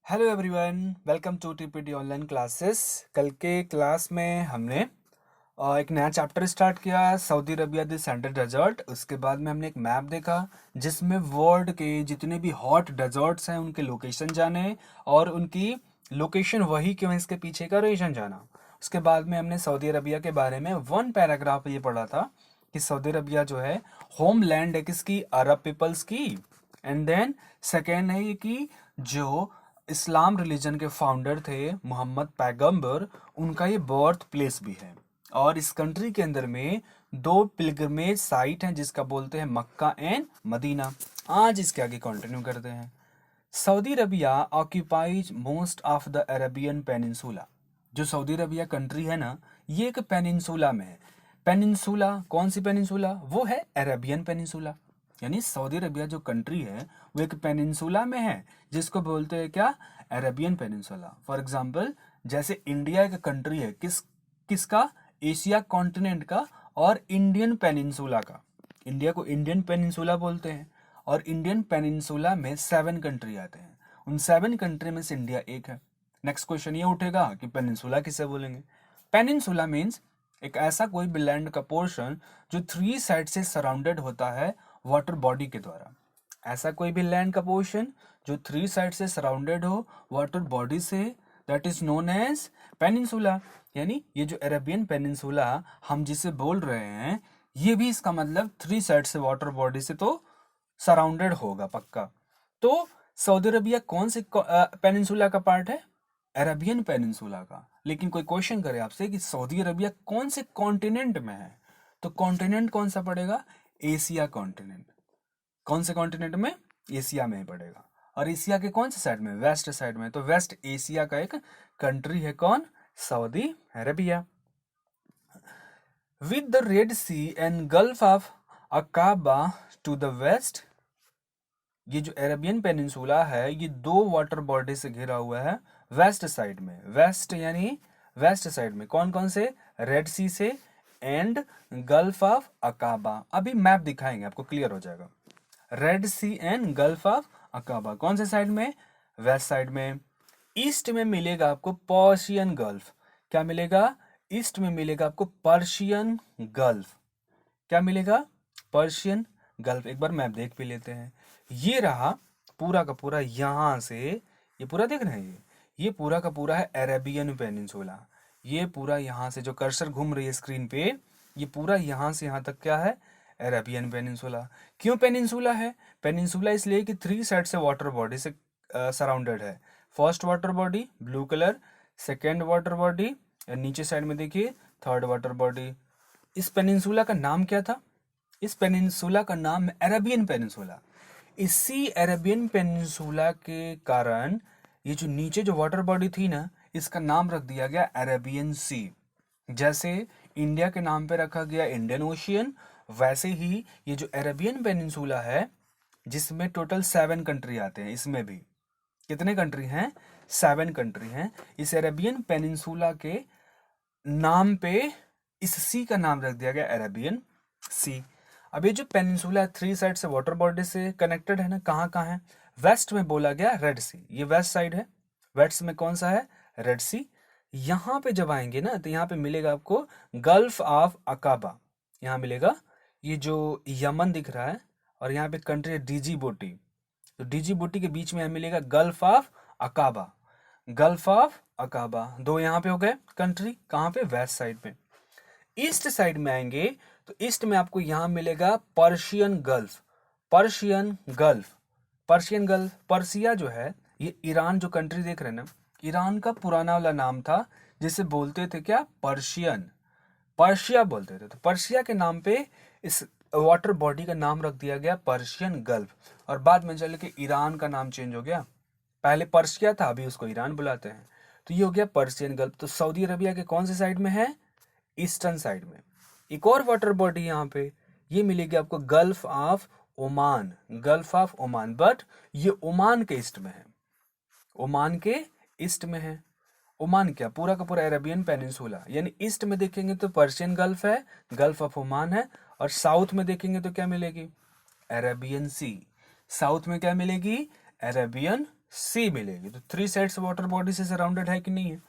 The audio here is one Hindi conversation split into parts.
Hello everyone, welcome to TPT online classes. कल के क्लास में हमने एक नया चैप्टर स्टार्ट किया, Saudi Arabia the sandal desert. उसके बाद में हमने एक मैप देखा जिसमें वर्ल्ड के जितने भी हॉट डेजर्ट्स हैं उनके लोकेशन जाने और उनकी लोकेशन वही क्यों है इसके पीछे का रीजन जाना। उसके बाद में हमने सऊदी अरबिया के बारे में वन पैराग्राफ ये पढ़ा था कि सऊदी अरबिया जो है होम लैंड है किसकी, अरब पीपल्स की। एंड देन सेकेंड है ये कि जो इस्लाम रिलीजन के फाउंडर थे मोहम्मद पैगंबर, उनका ये बर्थ प्लेस भी है। और इस कंट्री के अंदर में दो पिलग्रमेज साइट हैं जिसका बोलते हैं मक्का एंड मदीना। आज इसके आगे कंटिन्यू करते हैं। Saudi Arabia occupies most of the Arabian peninsula. जो सऊदी अरबिया कंट्री है ना, ये एक पेनिनसुला में है। पेनिनसुला कौन सी पेनिनसुला? वो है अरेबियन पेनिनसुला। यानी सऊदी अरबिया जो कंट्री है वो एक पेनिनसुला में है जिसको बोलते हैं क्या, अरेबियन पेनिनसुला। फॉर एग्जाम्पल जैसे इंडिया एक कंट्री है किसका, एशिया कॉन्टिनेंट का और इंडियन पेनिनसुला का। इंडिया को इंडियन पेनिनसुला बोलते हैं और इंडियन पेनिनसुला में 7 कंट्री आते हैं। उन 7 कंट्री में से इंडिया एक है। नेक्स्ट क्वेश्चन ये उठेगा कि पेनिनसुला किसे बोलेंगे। पेनिनसुला मीन्स एक ऐसा कोई भी लैंड का पोर्शन जो 3 साइड से सराउंडेड होता है वाटर बॉडी के द्वारा। ऐसा कोई भी लैंड का पोर्शन जो 3 साइड से सराउंडेड हो वाटर बॉडी से, that is known as peninsula. यानी ये जो अरेबियन पेनिनसुला हम जिसे बोल रहे हैं, ये भी इसका मतलब 3 साइड से वाटर बॉडी से तो सराउंडेड होगा पक्का। तो सऊदी अरबिया कौन से पेनिनसुला का पार्ट है? अरेबियन पेनिनसुला का। लेकिन कोई क्वेश्चन करे आपसे कि सऊदी अरबिया कौन से कॉन्टिनेंट में है, तो कॉन्टिनेंट कौन सा पड़ेगा? Asia continent. कौन से कॉन्टिनेंट में? एशिया में ही पड़ेगा। और एशिया के कौन से साइड में? वेस्ट साइड में। तो वेस्ट एशिया का एक कंट्री है कौन? Saudi Arabia. With the Red Sea and Gulf of Aqaba to the west, ये जो अरेबियन पेनिनसुला है ये 2 वाटर बॉडी से घिरा हुआ है वेस्ट साइड में। वेस्ट यानी वेस्ट साइड में कौन कौन से? रेड सी से एंड गल्फ ऑफ अकाबा। अभी मैप दिखाएंगे आपको, क्लियर हो जाएगा। Red Sea and Gulf of Aqaba कौन से साइड में? वेस्ट साइड में। ईस्ट में मिलेगा आपको पर्शियन गल्फ। क्या मिलेगा? ईस्ट में मिलेगा आपको पर्शियन गल्फ। क्या मिलेगा? Persian gulf. एक बार मैप देख भी लेते हैं। ये रहा पूरा का पूरा, यहां से ये पूरा देख रहे हैं, ये पूरा का पूरा है अरेबियन पेनिनसुला। ये पूरा यहां से जो कर्सर घूम रही है स्क्रीन पे, ये पूरा यहां से यहां तक क्या है? Arabian peninsula. क्यों पेनिनसुला है? पेनिनसुला इसलिए कि 3 साइड से वाटर बॉडी से सराउंडेड है। First water body blue colour, second water body नीचे साइड में देखिए थर्ड वाटर बॉडी। इस पेनिनसुला का नाम क्या था? इस पेनिनसुला का नाम है अरेबियन पेनिनसुला। इसी अरेबियन पेनिनसुला के कारण ये जो नीचे जो वाटर बॉडी थी ना, इसका नाम रख दिया गया अरेबियन सी। जैसे इंडिया के नाम पे रखा गया इंडियन ओशियन, वैसे ही ये जो अरेबियन पेनिनसुला है जिसमें टोटल 7 कंट्री आते हैं, इसमें भी कितने कंट्री हैं? 7 कंट्री हैं। इस अरेबियन पेनिनसुला के नाम पे इस सी का नाम रख दिया गया अरेबियन सी। अब ये जो पेनिनसुला 3 साइड से वाटर बॉडी से कनेक्टेड है ना, कहाँ कहाँ है? वेस्ट में बोला गया रेड सी, ये वेस्ट साइड है। वेस्ट में कौन सा है? रेड सी। यहाँ पे जब आएंगे ना तो यहाँ पे मिलेगा आपको गल्फ ऑफ अकाबा। यहाँ मिलेगा ये जो यमन दिख रहा है और यहाँ पे कंट्री है डिजिबुटी। तो डिजिबुटी के बीच में मिलेगा गल्फ ऑफ अकाबा। गल्फ ऑफ अकाबा 2 यहाँ पे हो गए कंट्री, कहाँ पे? वेस्ट साइड पे। ईस्ट साइड में आएंगे तो ईस्ट में आपको यहां मिलेगा Persian gulf. Persian gulf, Persian gulf, Persia जो है ये ईरान जो कंट्री देख रहे हैं ना, ईरान का पुराना वाला नाम था जिसे बोलते थे क्या? पर्शियन। पर्शिया बोलते थे। तो पर्शिया के नाम पे इस वाटर बॉडी का नाम रख दिया गया पर्शियन गल्फ। और बाद में चल के ईरान का नाम चेंज हो गया, पहले पर्शिया था अभी उसको ईरान बुलाते हैं। तो ये हो गया पर्शियन गल्फ। तो सऊदी अरबिया के कौन से साइड में है? ईस्टर्न साइड में। एक और वाटर बॉडी यहाँ पे ये मिलेगी आपको gulf of Oman. Gulf of Oman, but ये ओमान के ईस्ट में है। ओमान के ईस्ट में है। ओमान क्या? पूरा का पूरा अरेबियन पेनिनसुला। यानी ईस्ट में देखेंगे तो पर्शियन गल्फ है, गल्फ ऑफ ओमान है। और साउथ में देखेंगे तो क्या मिलेगी? अरेबियन सी। साउथ में क्या मिलेगी? अरेबियन सी मिलेगी। तो 3 साइड्स वाटर बॉडी से सराउंडेड है कि नहीं है।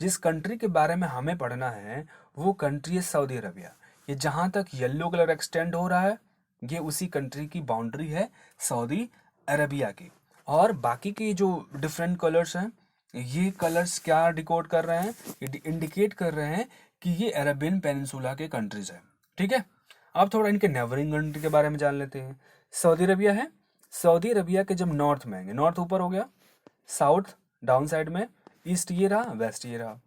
जिस कंट्री के बारे में हमें पढ़ना है वो कंट्री है सऊदी अरबिया। ये जहाँ तक येलो कलर एक्सटेंड हो रहा है ये उसी कंट्री की बाउंड्री है सऊदी अरबिया की। और बाकी के जो डिफरेंट कलर्स हैं ये कलर्स क्या डिकोड कर रहे हैं, ये इंडिकेट कर रहे हैं कि ये अरेबियन पेनिनसुला के कंट्रीज हैं। ठीक है, अब थोड़ा इनके नेबरिंग कंट्री के बारे में जान लेते हैं। सऊदी अरबिया है, सऊदी अरबिया के जब नॉर्थ में आएंगे, नॉर्थ ऊपर हो गया, साउथ डाउन साइड में, ईस्ट ये रहा, वेस्ट ये रहा।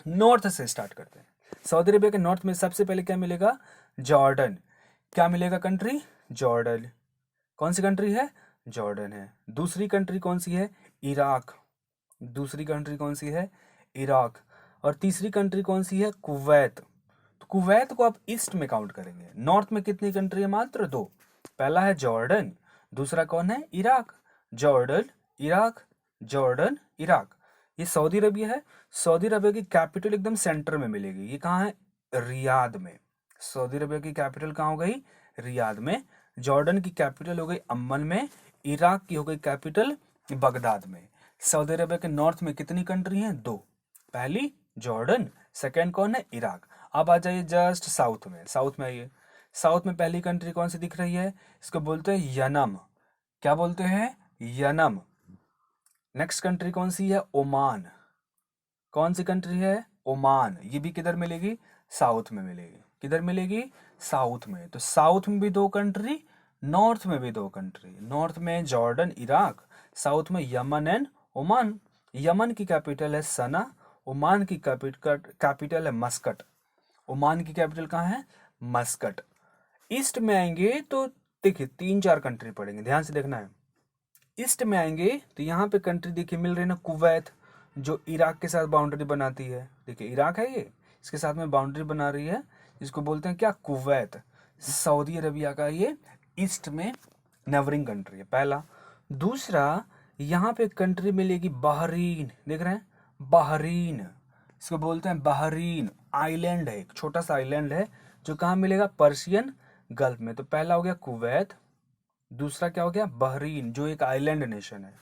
नॉर्थ से स्टार्ट करते हैं। सऊदी अरबिया के नॉर्थ में सबसे पहले क्या मिलेगा, जॉर्डन। क्या मिलेगा कंट्री, जॉर्डन। कौन सी कंट्री है, जॉर्डन है। दूसरी कंट्री कौन सी है, इराक। दूसरी कंट्री कौन सी है, इराक। और तीसरी कंट्री कौन सी है, कुवैत। तो कुवैत को आप ईस्ट में काउंट करेंगे। नॉर्थ में कितनी कंट्री है, मात्र 2। पहला है जॉर्डन, दूसरा कौन है, Iraq. Jordan Iraq, Jordan Iraq. ये सऊदी अरबिया है। सऊदी अरबिया की कैपिटल एकदम सेंटर में मिलेगी। ये कहाँ है, रियाद में। सऊदी अरबिया की कैपिटल कहाँ हो गई, रियाद में। जॉर्डन की कैपिटल हो गई अम्मान में। इराक की हो गई कैपिटल बगदाद में। सऊदी अरबिया के नॉर्थ में कितनी कंट्री हैं, 2। पहली जॉर्डन, सेकंड कौन है, इराक। अब आ जाइए जस्ट साउथ में। साउथ में आइए। साउथ में पहली कंट्री कौन सी दिख रही है, इसको बोलते हैं यनम। क्या बोलते हैं, यनम। नेक्स्ट कंट्री कौन सी है, ओमान। कौन सी कंट्री है, ओमान। ये भी किधर मिलेगी, साउथ में मिलेगी। किधर मिलेगी, साउथ में। तो साउथ में भी 2 कंट्री, नॉर्थ में भी 2 कंट्री। नॉर्थ में जॉर्डन इराक, साउथ में यमन एंड ओमान। यमन की कैपिटल है सना, ओमान की कैपिटल है मस्कट। ओमान की कैपिटल कहाँ है, मस्कट। ईस्ट में आएंगे तो देखिए 3-4 कंट्री पड़ेंगे, ध्यान से देखना है। ईस्ट में आएंगे तो यहाँ पे कंट्री देखिए मिल रही है ना, कुवैत, जो इराक के साथ बाउंड्री बनाती है। देखिए इराक है ये, इसके साथ में बाउंड्री बना रही है, जिसको बोलते हैं क्या, कुवैत। सऊदी अरबिया का ये ईस्ट में नेबरिंग कंट्री है, पहला। दूसरा, यहाँ पे कंट्री मिलेगी बहरीन। देख रहे हैं, बहरीन, इसको बोलते हैं बहरीन। आइलैंड है, एक छोटा सा आइलैंड है, जो कहाँ मिलेगा, पर्शियन गल्फ में। तो पहला हो गया कुवैत, दूसरा क्या हो गया, बहरीन, जो एक आइलैंड नेशन है।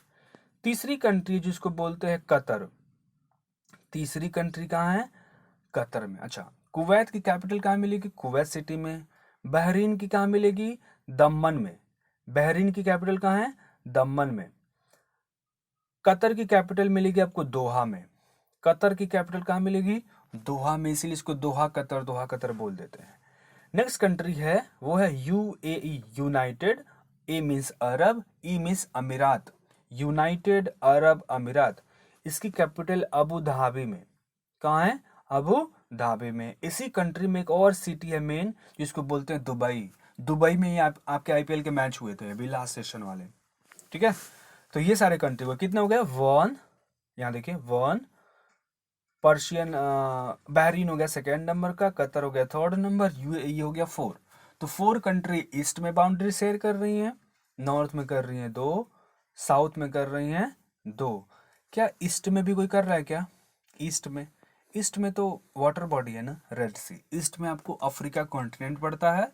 तीसरी कंट्री जिसको बोलते हैं कतर। तीसरी कंट्री कहाँ है, कतर में। अच्छा, कुवैत की कैपिटल कहाँ मिलेगी, कुवैत सिटी में। बहरीन की कहाँ मिलेगी, दम्मन में। बहरीन की कैपिटल कहाँ है, दम्मन में। कतर की कैपिटल मिलेगी आपको दोहा में। कतर की कैपिटल कहाँ मिलेगी, दोहा में, इसीलिए इसको दोहा कतर बोल देते हैं। नेक्स्ट कंट्री है वो है यूएई, यूनाइटेड। ए मीन्स अरब, ई मीन्स अमीरात। यूनाइटेड अरब अमीरात। इसकी कैपिटल अबू धाबी में। कहाँ है, अबू धाबी में। इसी कंट्री में एक और सिटी है मेन, जिसको बोलते हैं दुबई। दुबई में ही आपके आईपीएल के मैच हुए थे अभी लास्ट सेशन वाले। ठीक है, तो ये सारे कंट्री हुए, कितने हो गए, 1। यहाँ देखिए 1। पर्शियन बहरीन हो गया सेकेंड नंबर का, कतर हो गया थर्ड नंबर, यूएई हो गया 4। तो 4 कंट्री ईस्ट में बाउंड्री शेयर कर रही हैं, नॉर्थ में कर रही हैं 2, साउथ में कर रही हैं 2। क्या ईस्ट में भी कोई कर रहा है क्या, ईस्ट में, ईस्ट में तो वाटर बॉडी है ना, रेड सी। ईस्ट में आपको अफ्रीका कॉन्टिनेंट पड़ता है,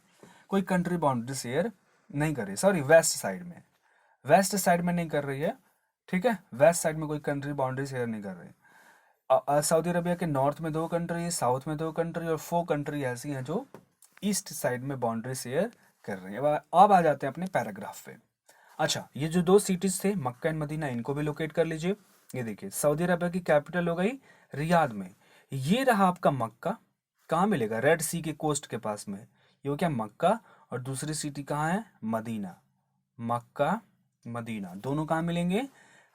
कोई कंट्री बाउंड्री शेयर नहीं कर रही। सॉरी, वेस्ट साइड में, वेस्ट साइड में नहीं कर रही है। ठीक है, वेस्ट साइड में कोई कंट्री बाउंड्री शेयर नहीं कर रही। सऊदी अरबिया के नॉर्थ में 2 कंट्री, साउथ में 2 कंट्री, और 4 कंट्री ऐसी हैं जो ईस्ट साइड में बाउंड्री शेयर कर रही है। अब आ जाते हैं अपने पैराग्राफ पे। अच्छा, ये जो 2 सिटीज थे मक्का एंड मदीना, इनको भी लोकेट कर लीजिए। ये देखिए, सऊदी अरबिया की कैपिटल हो गई रियाद में। ये रहा आपका मक्का, कहाँ मिलेगा, रेड सी के कोस्ट के पास में। ये हो क्या, मक्का। और दूसरी सिटी कहाँ है, मदीना। मक्का मदीना दोनों कहाँ मिलेंगे,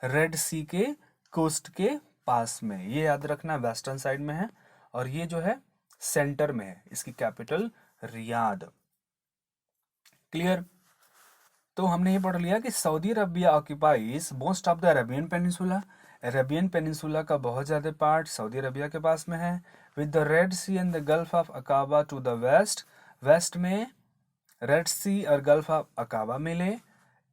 रेड सी के कोस्ट के पास में। ये याद रखना, वेस्टर्न साइड में है, और ये जो है सेंटर में है, इसकी कैपिटल रियाद। क्लियर। तो हमने ये पढ़ लिया कि Saudi Arabia occupies most of the Arabian peninsula. Arabian peninsula का बहुत ज़्यादा पार्ट सऊदी अरबिया के पास में है, with the Red Sea and the Gulf of Aqaba to the west. West में रेड सी और गल्फ ऑफ अकाबा मिले।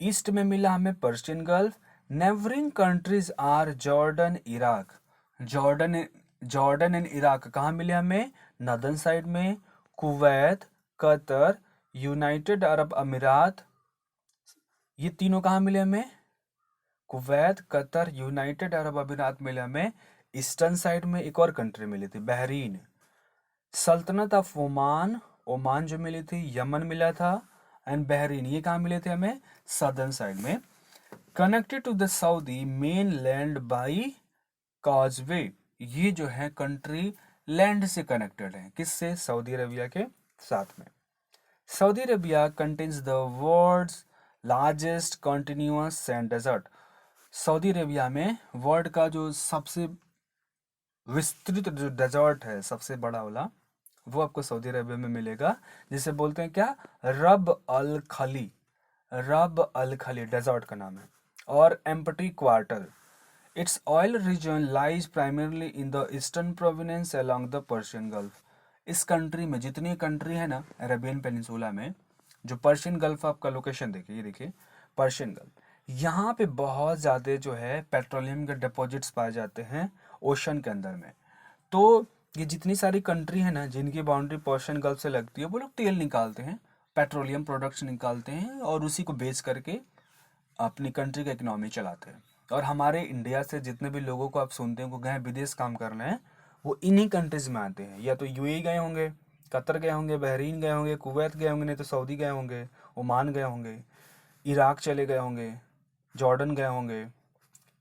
ईस्ट में मिला हमें Persian Gulf. Neighbouring countries are Jordan Iraq. Jordan and Iraq कहाँ मिले हमें, नॉर्दर्न साइड में। Kuwait, Qatar, United Arab Emirates, ये तीनों कहाँ मिले हमें, कुवैत, कतर, यूनाइटेड अरब अमीरात मिले हमें ईस्टर्न साइड में। एक और कंट्री मिली थी बहरीन। सल्तनत ऑफ ओमान, ओमान जो मिली थी, यमन मिला था, एंड बहरीन, ये कहाँ मिले थे हमें? सदर्न साइड में। Connected to the Saudi mainland by causeway, ये जो है कंट्री लैंड से कनेक्टेड है, किससे? सऊदी अरेबिया के साथ में। Saudi Arabia contains the world's largest continuous sand desert. Saudi Arabia में वर्ल्ड का जो सबसे विस्तृत जो डेजर्ट है, सबसे बड़ा वाला, वो आपको सऊदी अरेबिया में मिलेगा, जिसे बोलते हैं क्या? रब अल खली। रब अल खली डेजर्ट का नाम है। और empty quarter, it's oil reason lies primarily in the eastern provenance along the Persian gulf. इस कंट्री में जितनी कंट्री है ना अरेबियन पेनिनसुला में, जो पर्शियन गल्फ, आपका लोकेशन देखिए, ये देखिए पर्शियन गल्फ, यहाँ पे बहुत ज़्यादा जो है पेट्रोलियम के डिपॉजिट्स पाए जाते हैं ओशन के अंदर में। तो ये जितनी सारी कंट्री है ना जिनकी बाउंड्री पर्शियन गल्फ से लगती है, वो लोग तेल निकालते हैं, पेट्रोलियम प्रोडक्ट्स निकालते हैं, और उसी को बेच करके अपनी कंट्री का इकोनॉमी चलाते हैं। और हमारे इंडिया से जितने भी लोगों को आप सुनते हैं को गए विदेश काम करना है, वो इन्हीं कंट्रीज में आते हैं। या तो यूएई गए होंगे, कतर गए होंगे, बहरीन गए होंगे, कुवैत गए होंगे, नहीं तो सऊदी गए होंगे, ओमान गए होंगे, इराक चले गए होंगे, जॉर्डन गए होंगे,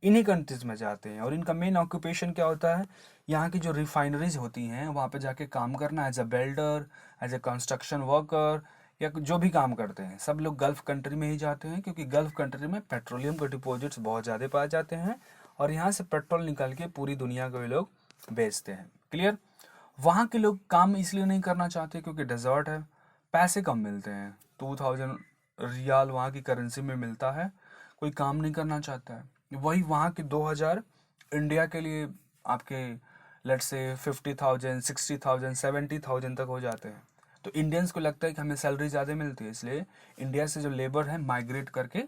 इन्हीं कंट्रीज में जाते हैं। और इनका मेन ऑक्यूपेशन क्या होता है? यहाँ की जो रिफाइनरीज होती हैं वहाँ पे जाके काम करना, as a builder, as a construction worker, या जो भी काम करते हैं सब लोग गल्फ कंट्री में ही जाते हैं, क्योंकि गल्फ कंट्री में पेट्रोलियम के डिपॉजिट्स बहुत ज़्यादा पाए जाते हैं, और यहाँ से पेट्रोल निकाल के पूरी दुनिया को ये लोग बेचते हैं। क्लियर? वहाँ के लोग काम इसलिए नहीं करना चाहते क्योंकि डेजर्ट है, पैसे कम मिलते हैं, 2000 रियाल वहाँ की करेंसी में मिलता है, कोई काम नहीं करना चाहता है। वही वहाँ के 2000 इंडिया के लिए आपके लेट्स से 50,000, 60,000, 70,000 तक हो जाते हैं। तो इंडियंस को लगता है कि हमें सैलरी ज़्यादा मिलती है, इसलिए इंडिया से जो लेबर है माइग्रेट करके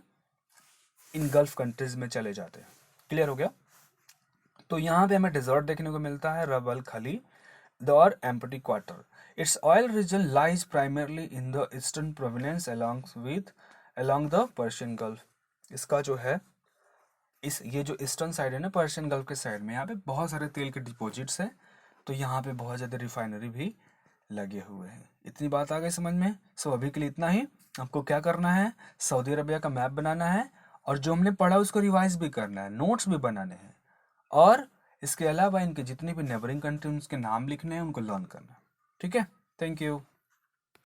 इन गल्फ कंट्रीज में चले जाते हैं। क्लियर हो गया? तो यहाँ पे हमें डेजर्ट देखने को मिलता है, रब अल खली, द और empty quarter. It's oil reason lies primarily in the eastern provenance along the Persian gulf. इसका जो है ये जो ईस्टर्न साइड है ना पर्शियन गल्फ के साइड में, यहाँ पे बहुत सारे तेल के डिपॉजिट्स है, तो यहाँ पे बहुत ज़्यादा रिफाइनरी भी लगे हुए हैं। इतनी बात आ गई समझ में? सो अभी के लिए इतना ही। आपको क्या करना है? सऊदी अरबिया का मैप बनाना है, और जो हमने पढ़ा उसको रिवाइज भी करना है, नोट्स भी बनाने हैं, और इसके अलावा इनके जितने भी नेबरिंग कंट्री उनके नाम लिखने हैं, उनको लर्न करना है। ठीक है? Thank you.